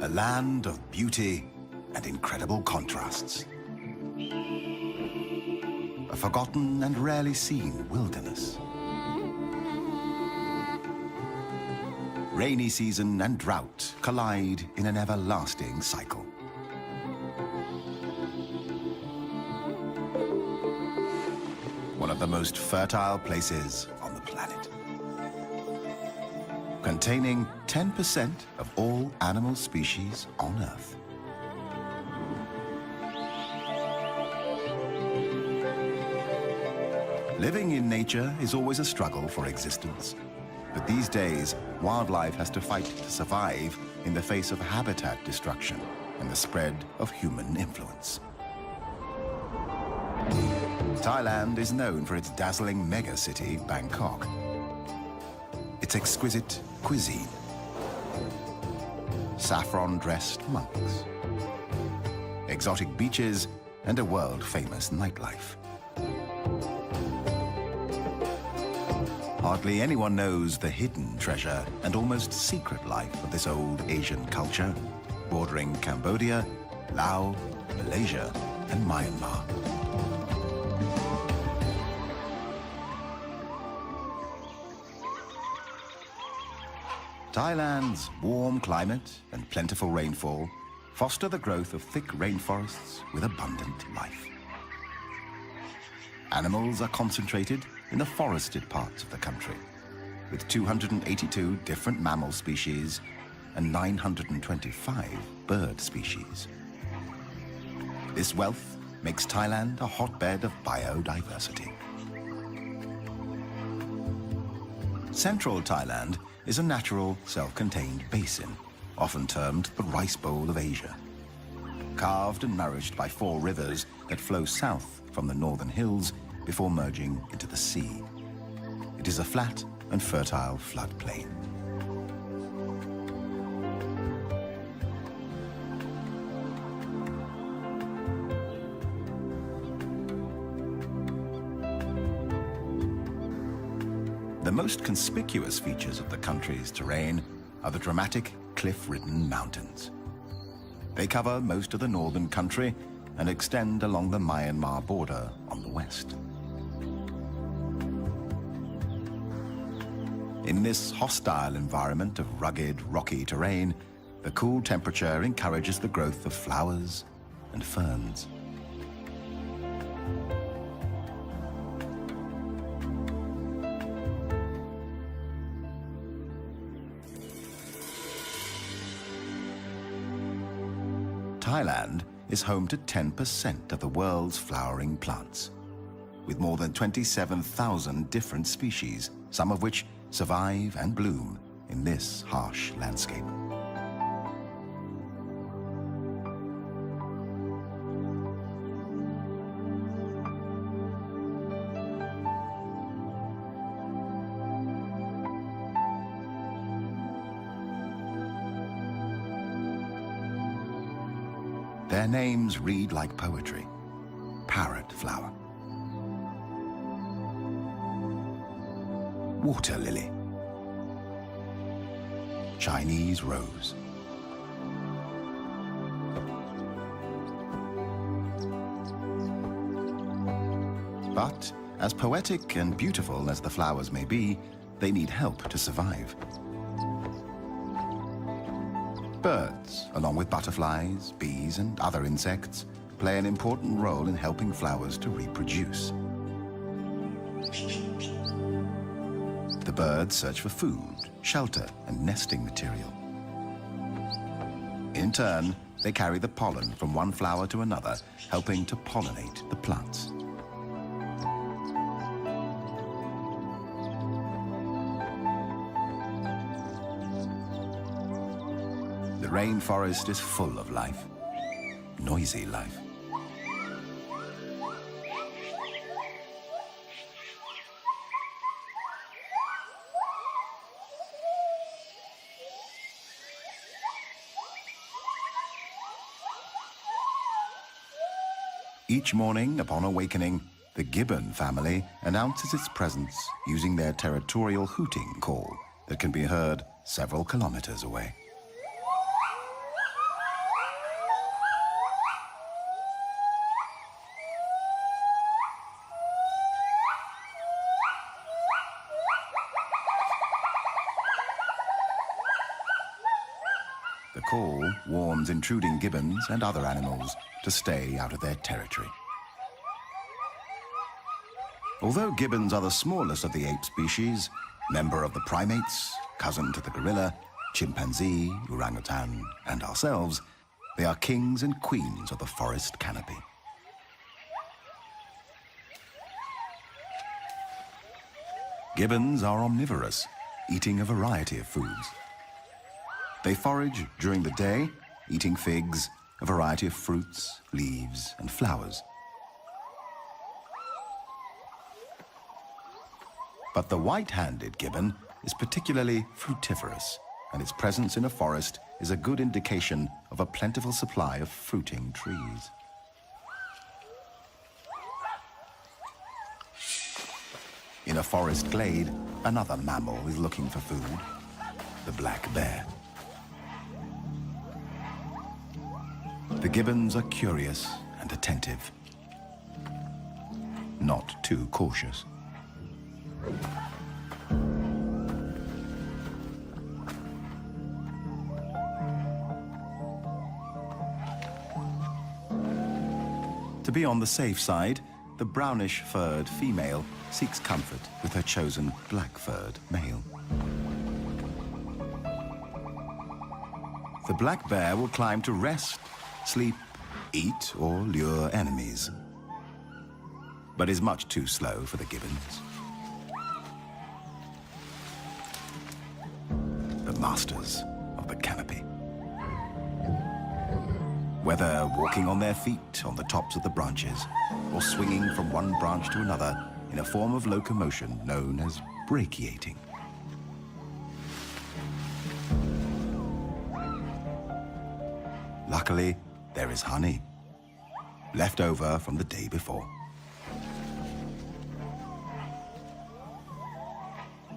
a land of beauty and incredible contrasts. A forgotten and rarely seen wilderness. Rainy season and drought collide in an everlasting cycle. One of the most fertile places on the planet. Containing 10% of all animal species on Earth. Living in nature is always a struggle for existence. But these days, wildlife has to fight to survive in the face of habitat destruction and the spread of human influence. Thailand is known for its dazzling megacity, Bangkok. Its exquisite cuisine. Saffron-dressed monks. Exotic beaches and a world-famous nightlife. Hardly anyone knows the hidden treasure and almost secret life of this old Asian culture, bordering Cambodia, Laos, Malaysia, and Myanmar. Thailand's warm climate and plentiful rainfall foster the growth of thick rainforests with abundant life. Animals are concentrated in the forested parts of the country, with 282 different mammal species and 925 bird species. This wealth makes Thailand a hotbed of biodiversity. Central Thailand is a natural, self-contained basin, often termed the Rice Bowl of Asia. Carved and nourished by 4 rivers that flow south from the northern hills before merging into the sea. It is a flat and fertile floodplain. The most conspicuous features of the country's terrain are the dramatic cliff-ridden mountains. They cover most of the northern country and extend along the Myanmar border on the west. In this hostile environment of rugged, rocky terrain, the cool temperature encourages the growth of flowers and ferns. Thailand is home to 10% of the world's flowering plants, with more than 27,000 different species, some of which survive and bloom in this harsh landscape. Their names read like poetry. Parrot flower. Water lily. Chinese rose. But as poetic and beautiful as the flowers may be, they need help to survive. Birds, along with butterflies, bees, and other insects, play an important role in helping flowers to reproduce. The birds search for food, shelter, and nesting material. In turn, they carry the pollen from one flower to another, helping to pollinate the plants. The rainforest is full of life, noisy life. Each morning, upon awakening, the gibbon family announces its presence using their territorial hooting call that can be heard several kilometers away. call warns intruding gibbons and other animals to stay out of their territory. Although gibbons are the smallest of the ape species, member of the primates, cousin to the gorilla, chimpanzee, orangutan, and ourselves, they are kings and queens of the forest canopy. Gibbons are omnivorous, eating a variety of foods. They forage during the day, eating figs, a variety of fruits, leaves, and flowers. But the white-handed gibbon is particularly fruitiferous, and its presence in a forest is a good indication of a plentiful supply of fruiting trees. In a forest glade, another mammal is looking for food, the black bear. The gibbons are curious and attentive, not too cautious. To be on the safe side, the brownish-furred female seeks comfort with her chosen black-furred male. The black bear will climb to rest, sleep, eat, or lure enemies, but is much too slow for the gibbons. The masters of the canopy. Whether walking on their feet on the tops of the branches or swinging from one branch to another in a form of locomotion known as brachiating. Luckily, there is honey, left over from the day before.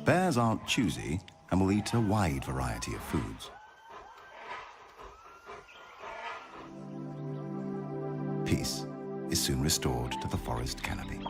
Bears aren't choosy and will eat a wide variety of foods. Peace is soon restored to the forest canopy.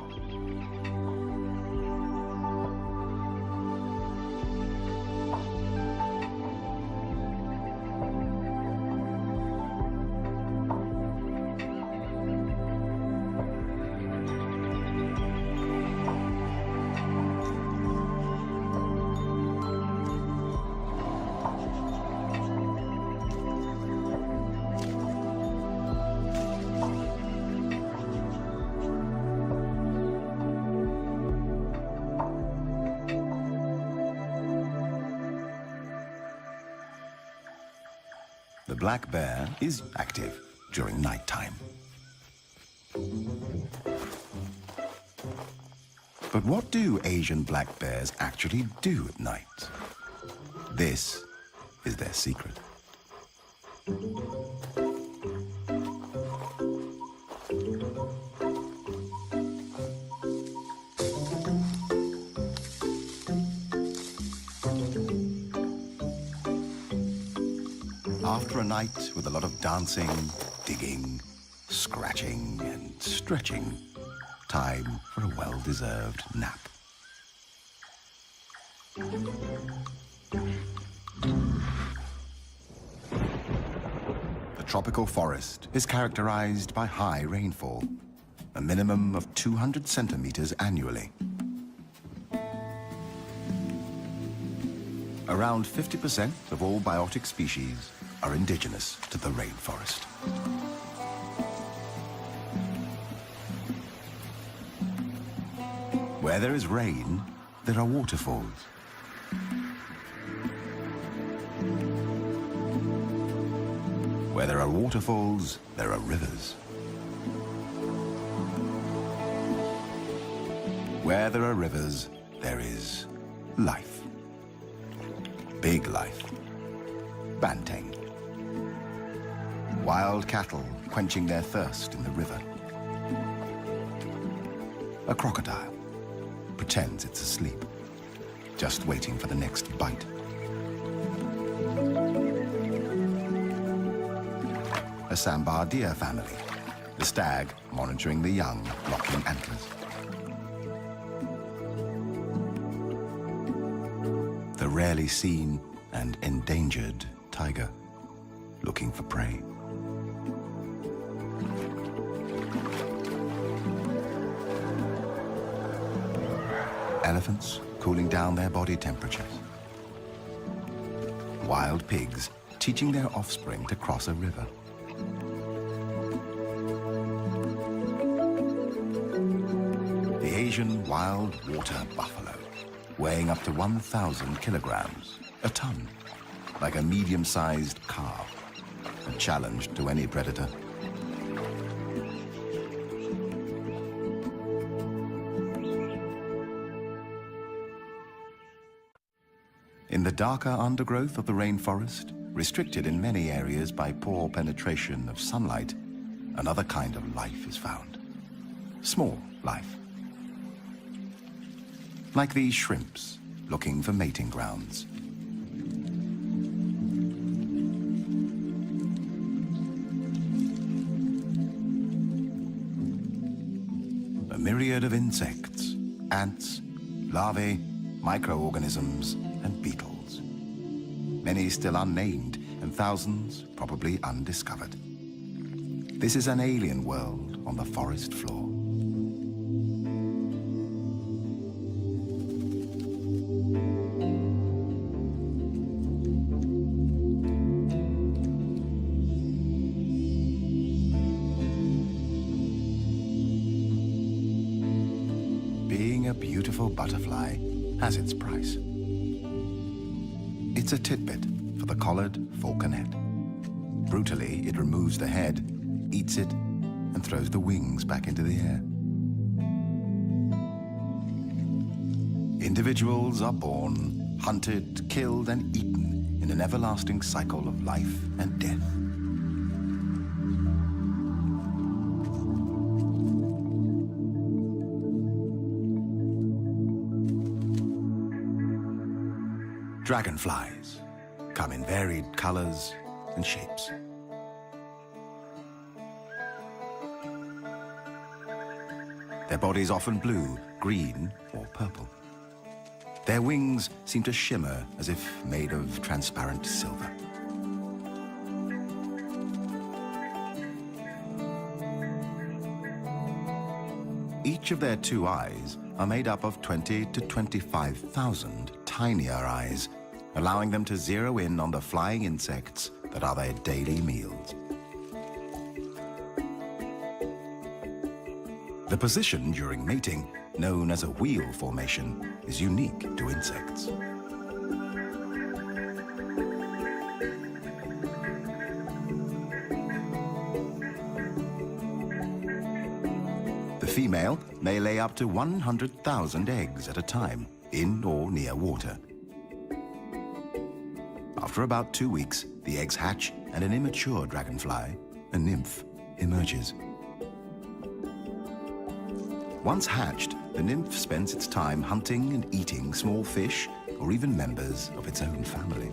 The black bear is active during nighttime. But what do Asian black bears actually do at night? This is their secret. After a night with a lot of dancing, digging, scratching, and stretching, time for a well-deserved nap. The tropical forest is characterized by high rainfall, a minimum of 200 centimeters annually. Around 50% of all biotic species are indigenous to the rainforest. Where there is rain, there are waterfalls. Where there are waterfalls, there are rivers. Where there are rivers, there is life. Big life. Banteng. Wild cattle quenching their thirst in the river. A crocodile pretends it's asleep, just waiting for the next bite. A sambar deer family, the stag monitoring the young, locking antlers. The rarely seen and endangered tiger. looking for prey. Elephants cooling down their body temperatures. Wild pigs teaching their offspring to cross a river. The Asian wild water buffalo, weighing up to 1,000 kilograms, a ton, like a medium-sized calf, a challenge to any predator. In the darker undergrowth of the rainforest, restricted in many areas by poor penetration of sunlight, another kind of life is found. Small life. Like these shrimps, looking for mating grounds. A myriad of insects, ants, larvae, microorganisms, and beetles. Many still unnamed, and thousands probably undiscovered. This is an alien world on the forest floor. Being a beautiful butterfly has its price. It's a tidbit for the collared falconet. Brutally, it removes the head, eats it, and throws the wings back into the air. Individuals are born, hunted, killed, and eaten in an everlasting cycle of life and death. Dragonflies come in varied colors and shapes. Their bodies often blue, green, or purple. Their wings seem to shimmer as if made of transparent silver. Each of their two eyes are made up of 20 to 25,000 tinier eyes, allowing them to zero in on the flying insects that are their daily meals. The position during mating, known as a wheel formation, is unique to insects. The female may lay up to 100,000 eggs at a time, in or near water. After about 2 weeks, the eggs hatch and an immature dragonfly, a nymph, emerges. Once hatched, the nymph spends its time hunting and eating small fish or even members of its own family.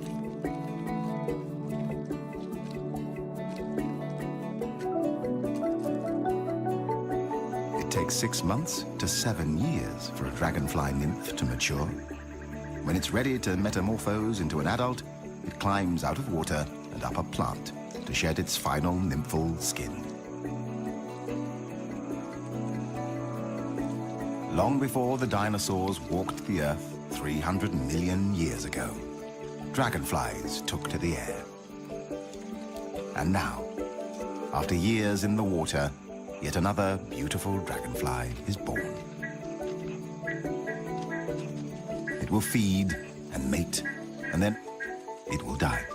It takes 6 months to 7 years for a dragonfly nymph to mature. When it's ready to metamorphose into an adult, it climbs out of water and up a plant to shed its final nymphal skin. Long before the dinosaurs walked the earth 300 million years ago, dragonflies took to the air. And now, after years in the water, yet another beautiful dragonfly is born. It will feed and mate, and then it will die.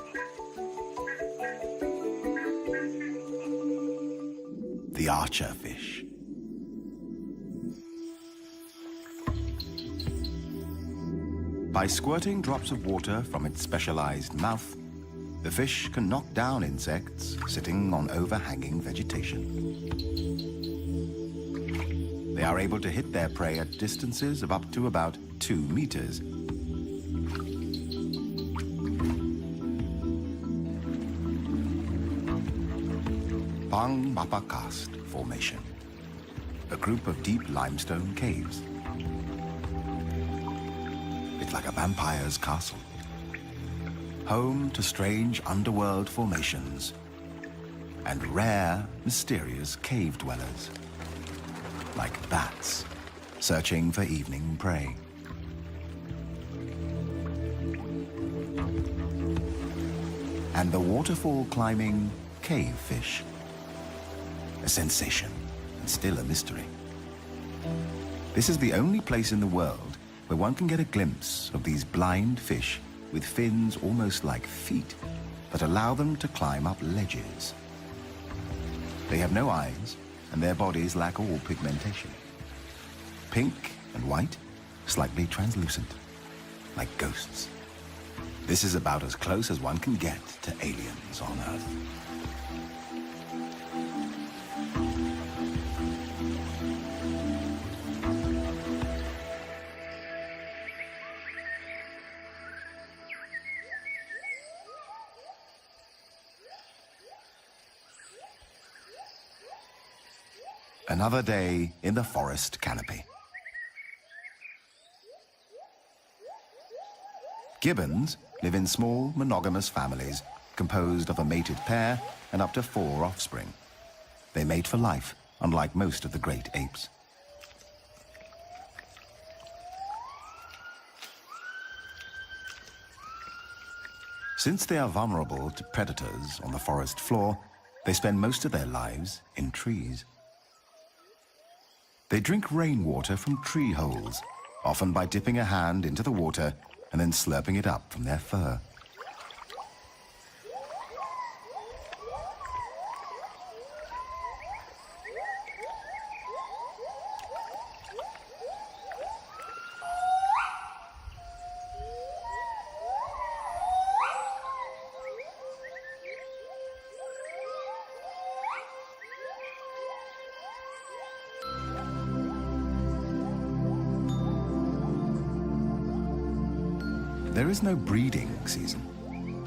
The archer fish. By squirting drops of water from its specialized mouth, the fish can knock down insects sitting on overhanging vegetation. They are able to hit their prey at distances of up to about 2 meters. Pang Mapa Karst Formation, a group of deep limestone caves. It's like a vampire's castle, home to strange underworld formations and rare, mysterious cave dwellers, like bats searching for evening prey. And the waterfall climbing cave fish, a sensation and still a mystery. This is the only place in the world where one can get a glimpse of these blind fish with fins almost like feet that allow them to climb up ledges. They have no eyes, and their bodies lack all pigmentation. Pink and white, slightly translucent, like ghosts. This is about as close as one can get to aliens on Earth. Another day in the forest canopy. Gibbons live in small, monogamous families composed of a mated pair and up to 4 offspring. They mate for life, unlike most of the great apes. Since they are vulnerable to predators on the forest floor, they spend most of their lives in trees. They drink rainwater from tree holes, often by dipping a hand into the water and then slurping it up from their fur. There is no breeding season.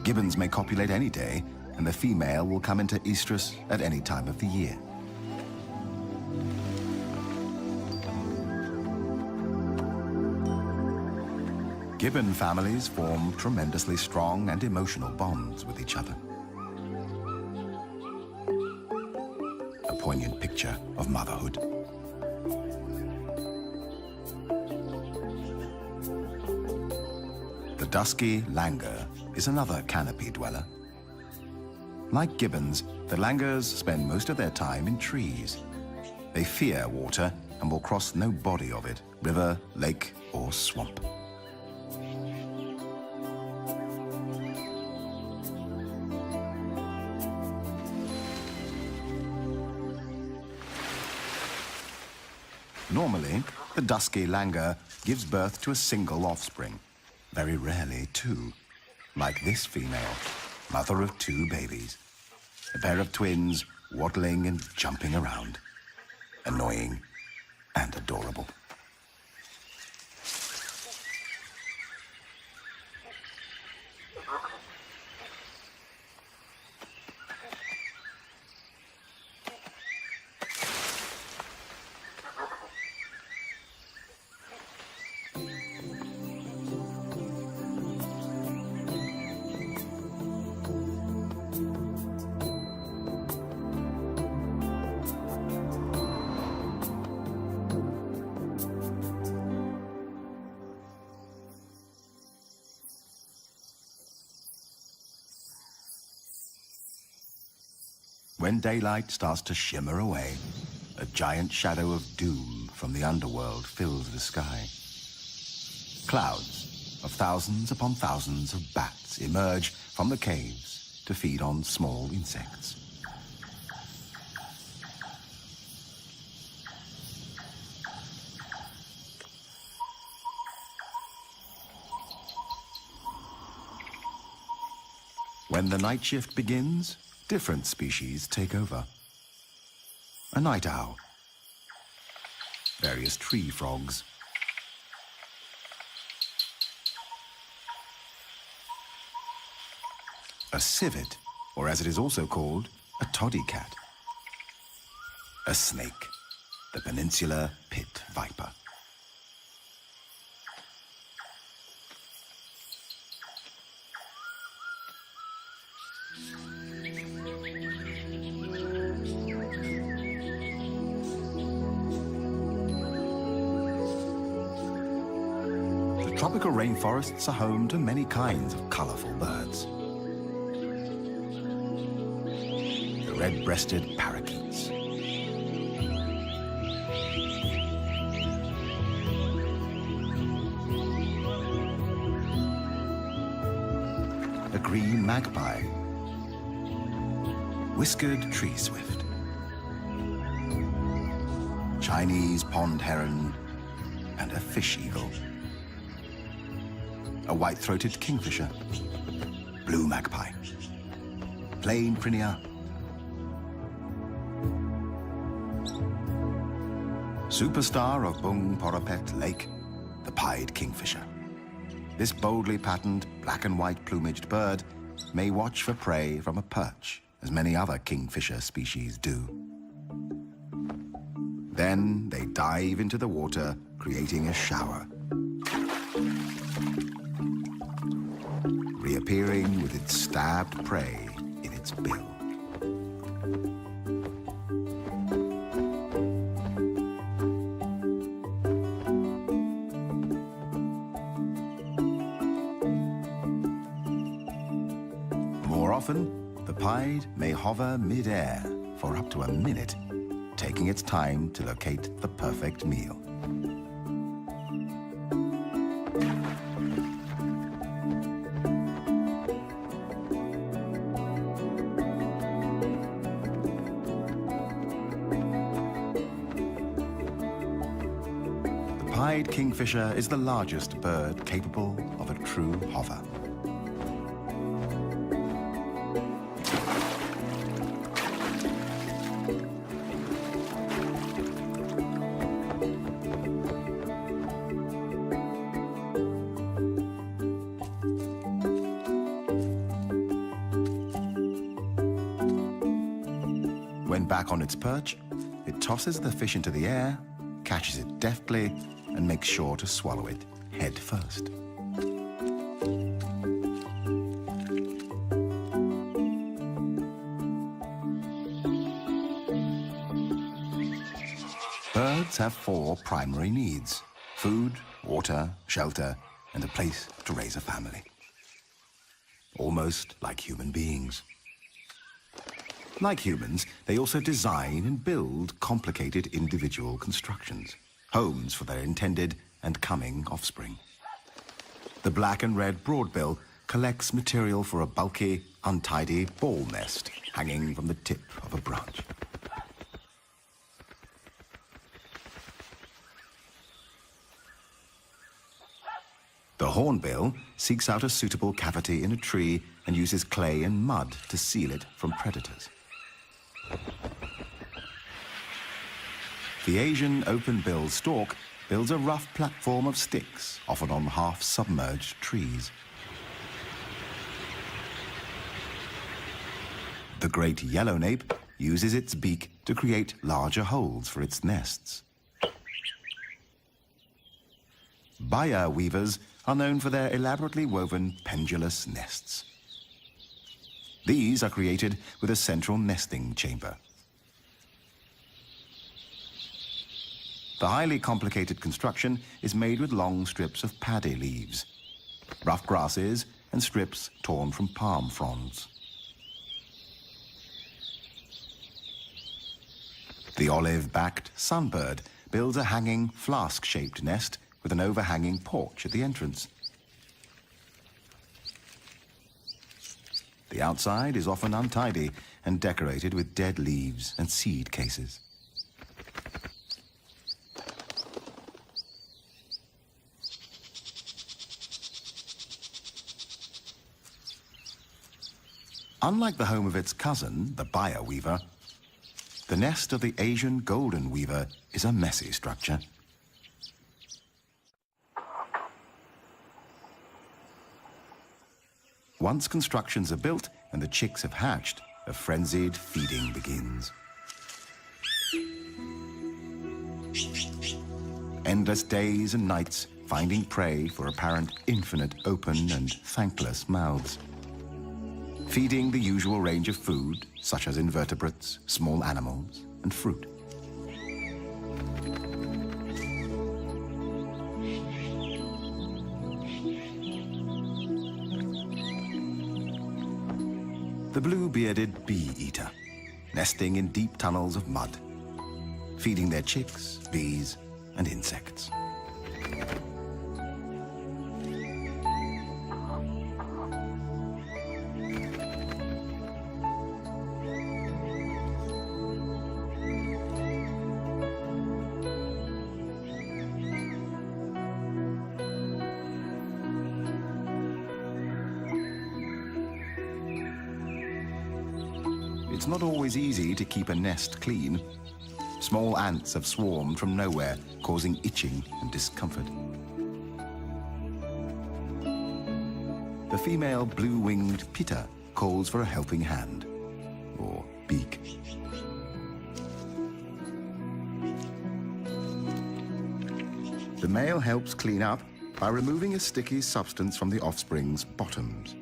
Gibbons may copulate any day, and the female will come into estrus at any time of the year. Gibbon families form tremendously strong and emotional bonds with each other. A poignant picture of motherhood. The dusky langur is another canopy dweller. Like gibbons, the langurs spend most of their time in trees. They fear water and will cross no body of it, river, lake, or swamp. Normally, the dusky langur gives birth to a single offspring. Very rarely 2, like this female, mother of 2 babies. A pair of twins waddling and jumping around. Annoying and adorable. When daylight starts to shimmer away, a giant shadow of doom from the underworld fills the sky. Clouds of thousands upon thousands of bats emerge from the caves to feed on small insects. When the night shift begins, different species take over. A night owl, various tree frogs, a civet, or as it is also called, a toddy cat, a snake, the peninsular pit viper. Tropical rainforests are home to many kinds of colorful birds. The red-breasted parakeets, a green magpie, whiskered tree swift, Chinese pond heron, and a fish eagle, a white-throated kingfisher, blue magpie, plain prinia, superstar of Bung Porapet Lake, the pied kingfisher. This boldly patterned black and white plumaged bird may watch for prey from a perch, as many other kingfisher species do. Then they dive into the water, creating a shower, reappearing with its stabbed prey in its bill. More often, the pied may hover mid-air for up to a minute, taking its time to locate the perfect meal. The pied kingfisher is the largest bird capable of a true hover. When back on its perch, it tosses the fish into the air, catches it deftly, and makes sure to swallow it head first. Birds have 4 primary needs: food, water, shelter, and a place to raise a family. Almost like human beings. Like humans, they also design and build complicated individual constructions, homes for their intended and coming offspring. The black and red broadbill collects material for a bulky, untidy ball nest hanging from the tip of a branch. The hornbill seeks out a suitable cavity in a tree and uses clay and mud to seal it from predators. The Asian open-billed stork builds a rough platform of sticks, often on half-submerged trees. The great yellownape uses its beak to create larger holes for its nests. Baya weavers are known for their elaborately woven pendulous nests. These are created with a central nesting chamber. The highly complicated construction is made with long strips of paddy leaves, rough grasses, and strips torn from palm fronds. The olive-backed sunbird builds a hanging flask-shaped nest with an overhanging porch at the entrance. The outside is often untidy and decorated with dead leaves and seed cases. Unlike the home of its cousin, the Baya weaver, the nest of the Asian golden weaver is a messy structure. Once constructions are built and the chicks have hatched, a frenzied feeding begins. Endless days and nights finding prey for apparent infinite open and thankless mouths. Feeding the usual range of food, such as invertebrates, small animals, and fruit. The blue-bearded bee-eater, nesting in deep tunnels of mud, feeding their chicks, bees, and insects. It's not always easy to keep a nest clean. Small ants have swarmed from nowhere, causing itching and discomfort. The female blue-winged pitta calls for a helping hand, or beak. The male helps clean up by removing a sticky substance from the offspring's bottoms.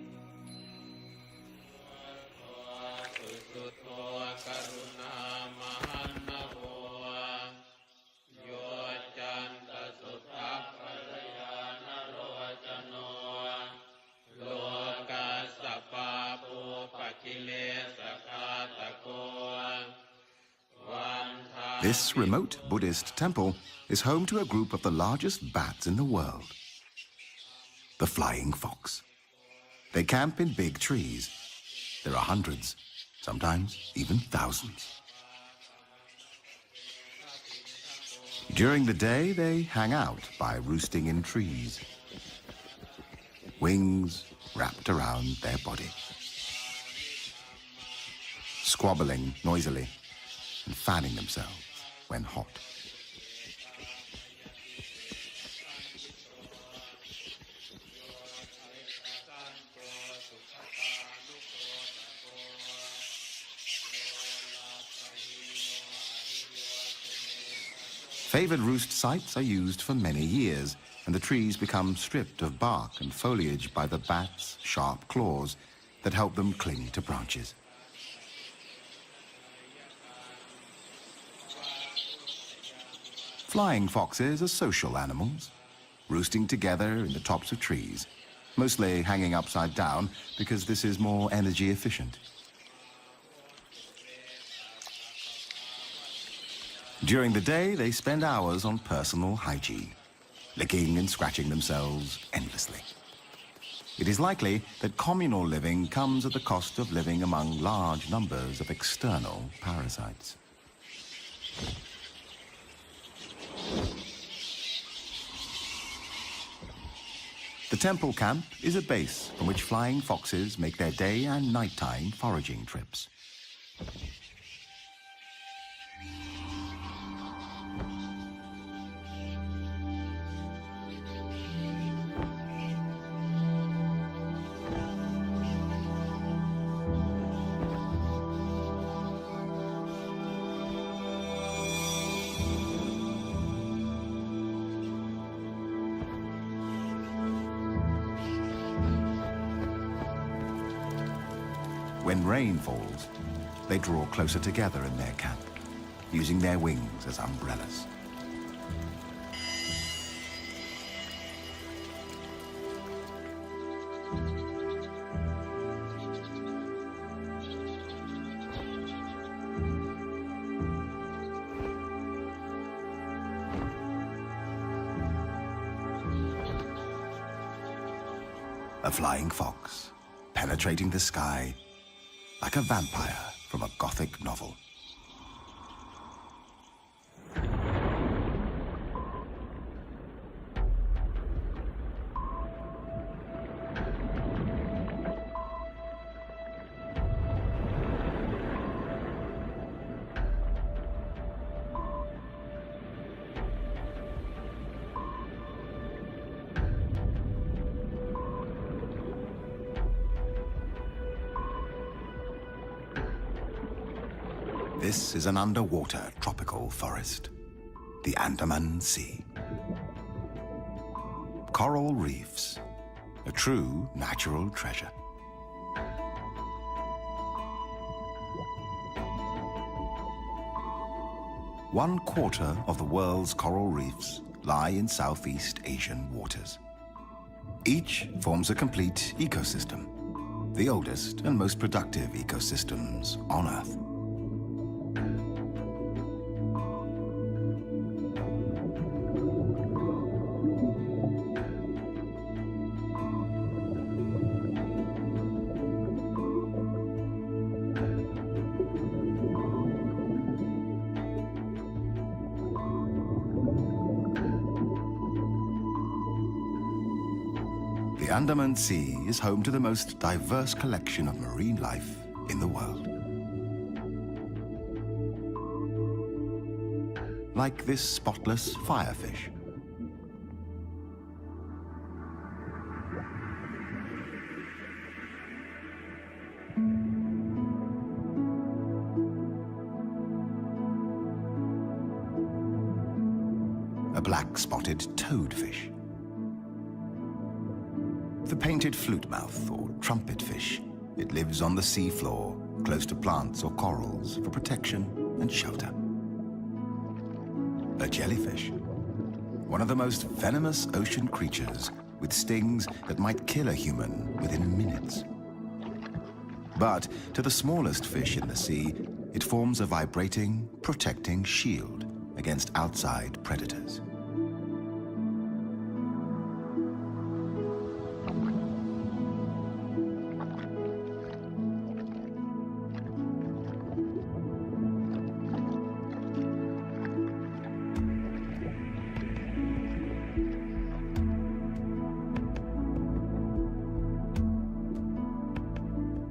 This remote Buddhist temple is home to a group of the largest bats in the world, the flying fox. They camp in big trees. There are hundreds, sometimes even thousands. During the day, they hang out by roosting in trees, wings wrapped around their body, squabbling noisily and fanning themselves when hot. Favored roost sites are used for many years, and the trees become stripped of bark and foliage by the bats' sharp claws that help them cling to branches. Flying foxes are social animals, roosting together in the tops of trees, mostly hanging upside down because this is more energy efficient. During the day, they spend hours on personal hygiene, licking and scratching themselves endlessly. It is likely that communal living comes at the cost of living among large numbers of external parasites. The temple camp is a base from which flying foxes make their day and nighttime foraging trips. When rain falls, they draw closer together in their camp, using their wings as umbrellas. A flying fox, penetrating the sky like a vampire from a Gothic novel. This is an underwater tropical forest, the Andaman Sea. Coral reefs, a true natural treasure. One quarter of the world's coral reefs lie in Southeast Asian waters. Each forms a complete ecosystem, the oldest and most productive ecosystems on Earth. The Andaman Sea is home to the most diverse collection of marine life in the world. Like this spotless firefish. A black-spotted toadfish. The painted flutemouth or trumpetfish. It lives on the sea floor, close to plants or corals for protection and shelter. A jellyfish, one of the most venomous ocean creatures with stings that might kill a human within minutes. But to the smallest fish in the sea, it forms a vibrating, protecting shield against outside predators.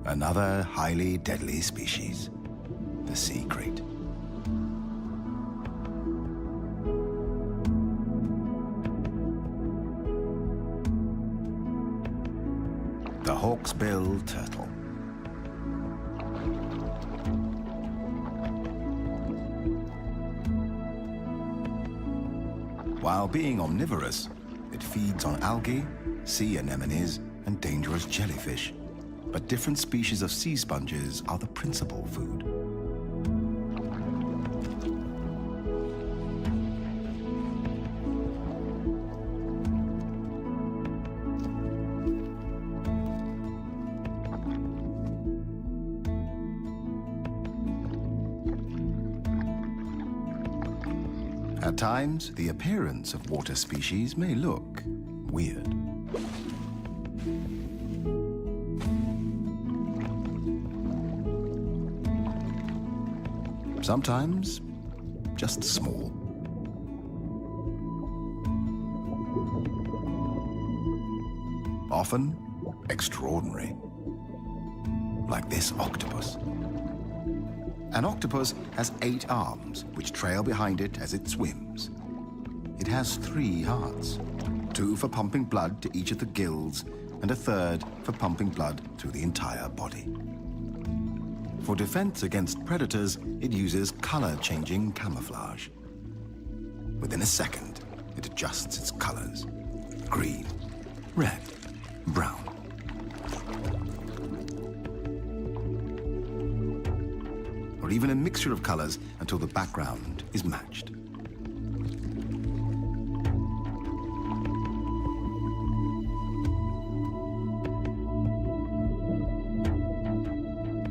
Another highly deadly species, the sea crate. The hawksbill turtle. While being omnivorous, it feeds on algae, sea anemones, and dangerous jellyfish. But different species of sea sponges are the principal food. At times, the appearance of water species may look weird. Sometimes, just small. Often, extraordinary. Like this octopus. An octopus has 8 arms, which trail behind it as it swims. It has 3 hearts, 2 for pumping blood to each of the gills, and a third for pumping blood through the entire body. For defense against predators, it uses color-changing camouflage. Within a second, it adjusts its colors. Green, red, brown. Or even a mixture of colors until the background is matched.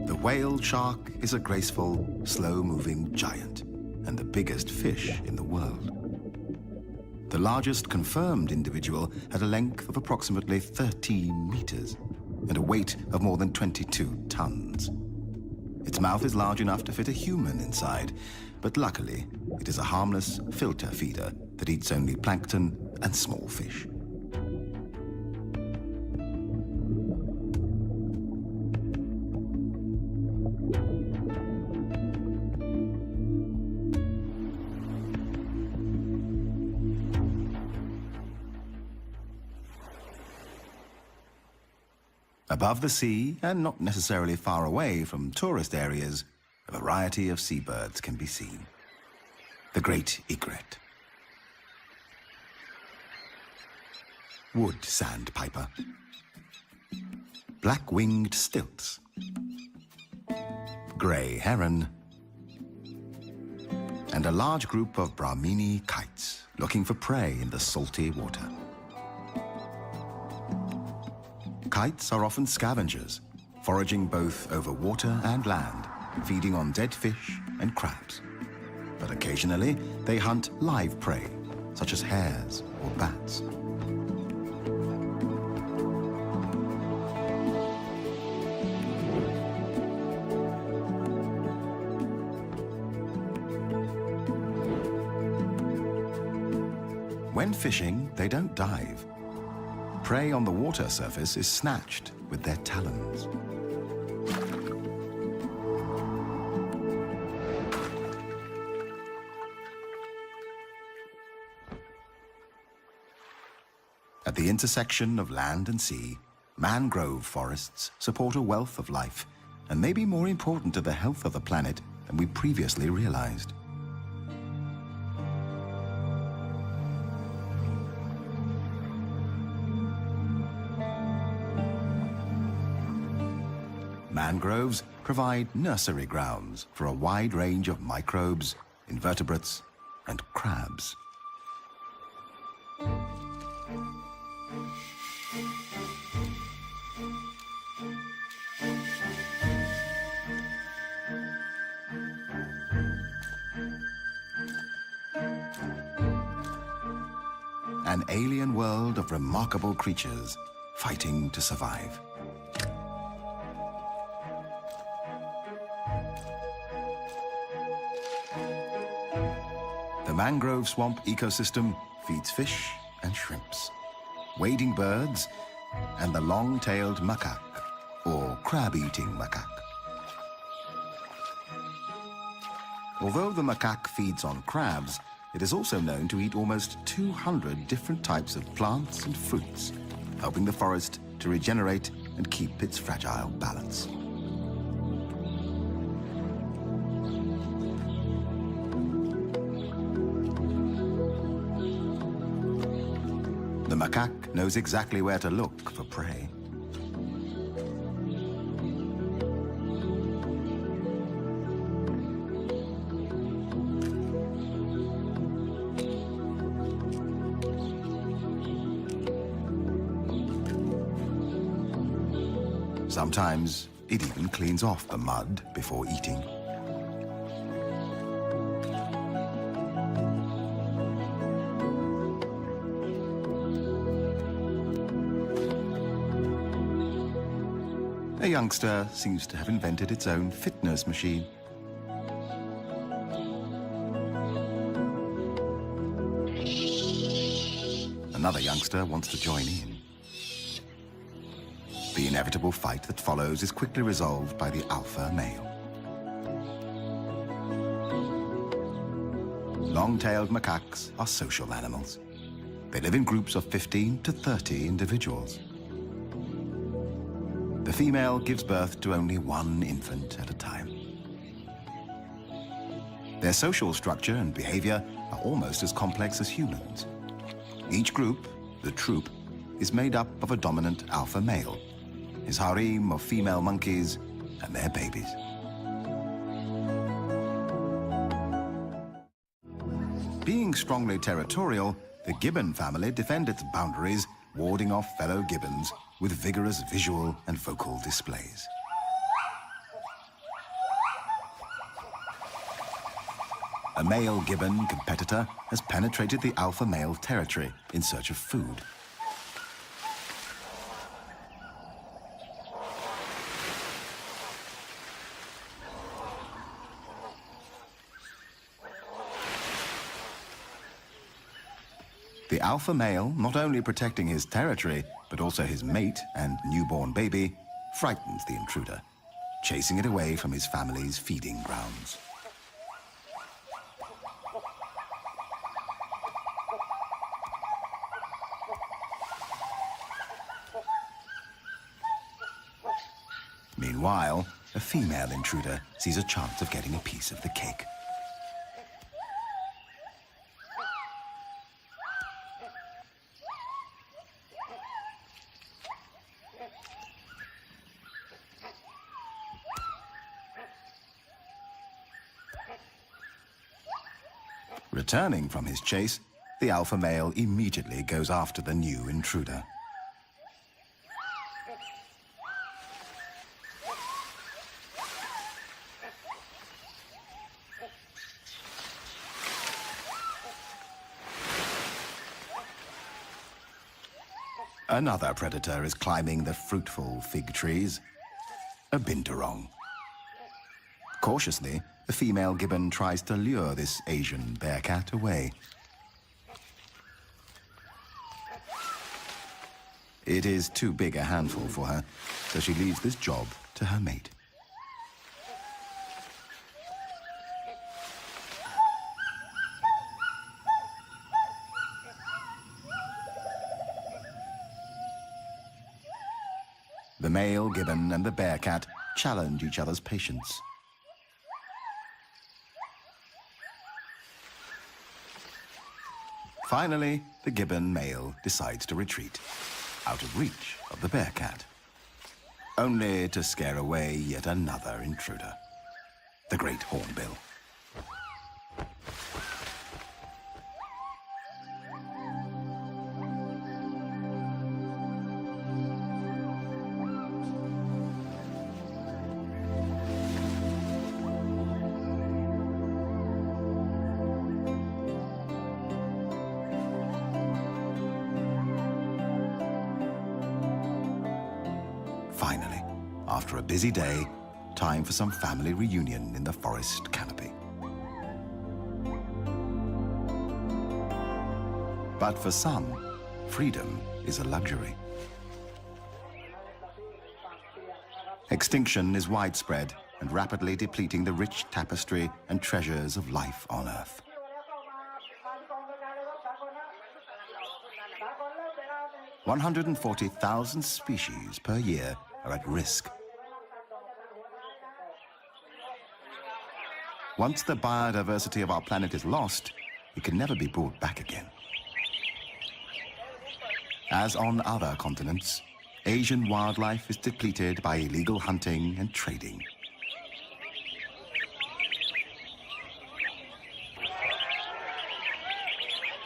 The whale shark is a graceful, slow-moving giant and the biggest fish in the world. The largest confirmed individual had a length of approximately 13 meters and a weight of more than 22 tons. Its mouth is large enough to fit a human inside, but luckily, it is a harmless filter feeder that eats only plankton and small fish. Above the sea, and not necessarily far away from tourist areas, a variety of seabirds can be seen. The great egret, wood sandpiper, black-winged stilts, grey heron, and a large group of Brahmini kites looking for prey in the salty water. Kites are often scavengers, foraging both over water and land, feeding on dead fish and crabs. But occasionally, they hunt live prey, such as hares or bats. When fishing, they don't dive. Prey on the water surface is snatched with their talons. At the intersection of land and sea, mangrove forests support a wealth of life and may be more important to the health of the planet than we previously realized. Mangroves provide nursery grounds for a wide range of microbes, invertebrates, and crabs. An alien world of remarkable creatures fighting to survive. The mangrove swamp ecosystem feeds fish and shrimps, wading birds, and the long-tailed macaque, or crab-eating macaque. Although the macaque feeds on crabs, it is also known to eat almost 200 different types of plants and fruits, helping the forest to regenerate and keep its fragile balance. The macaque knows exactly where to look for prey. Sometimes it even cleans off the mud before eating. A youngster seems to have invented its own fitness machine. Another youngster wants to join in. The inevitable fight that follows is quickly resolved by the alpha male. Long-tailed macaques are social animals. They live in groups of 15 to 30 individuals. The female gives birth to only one infant at a time. Their social structure and behavior are almost as complex as humans. Each group, the troop, is made up of a dominant alpha male, his harem of female monkeys, and their babies. Being strongly territorial, the gibbon family defend its boundaries, warding off fellow gibbons with vigorous visual and vocal displays. A male gibbon competitor has penetrated the alpha male territory in search of food. The alpha male, not only protecting his territory, but also his mate and newborn baby, frightens the intruder, chasing it away from his family's feeding grounds. Meanwhile, a female intruder sees a chance of getting a piece of the cake. Returning from his chase, the alpha male immediately goes after the new intruder. Another predator is climbing the fruitful fig trees. A binturong. Cautiously, the female gibbon tries to lure this Asian bearcat away. It is too big a handful for her, so she leaves this job to her mate. The male gibbon and the bearcat challenge each other's patience. Finally, the gibbon male decides to retreat, out of reach of the bearcat, only to scare away yet another intruder, the great hornbill. Finally, after a busy day, time for some family reunion in the forest canopy. But for some, freedom is a luxury. Extinction is widespread and rapidly depleting the rich tapestry and treasures of life on Earth. 140,000 species per year are at risk. Once the biodiversity of our planet is lost, it can never be brought back again. As on other continents, Asian wildlife is depleted by illegal hunting and trading.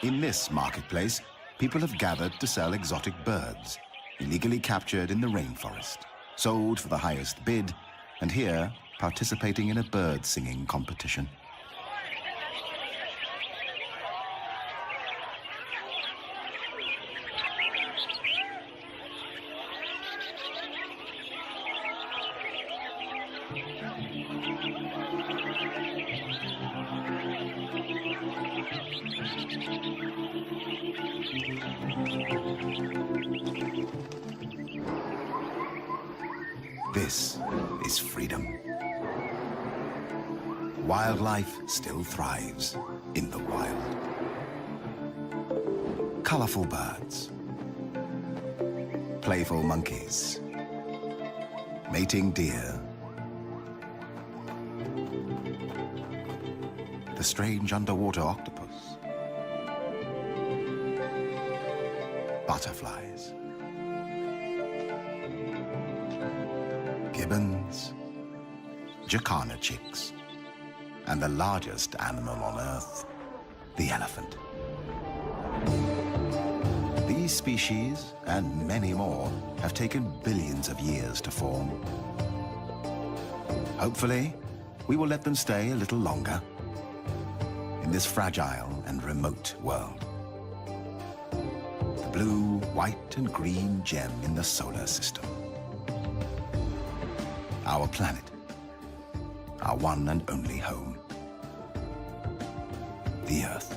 In this marketplace, people have gathered to sell exotic birds, illegally captured in the rainforest, sold for the highest bid, and here participating in a bird singing competition. This is freedom. Wildlife still thrives in the wild. Colorful birds, playful monkeys, mating deer, the strange underwater octopus, butterflies, gibbons, jacana chicks, and the largest animal on Earth, the elephant. These species, and many more, have taken billions of years to form. Hopefully, we will let them stay a little longer in this fragile and remote world. The blue, white, and green gem in the solar system. Our planet, our one and only home, the Earth.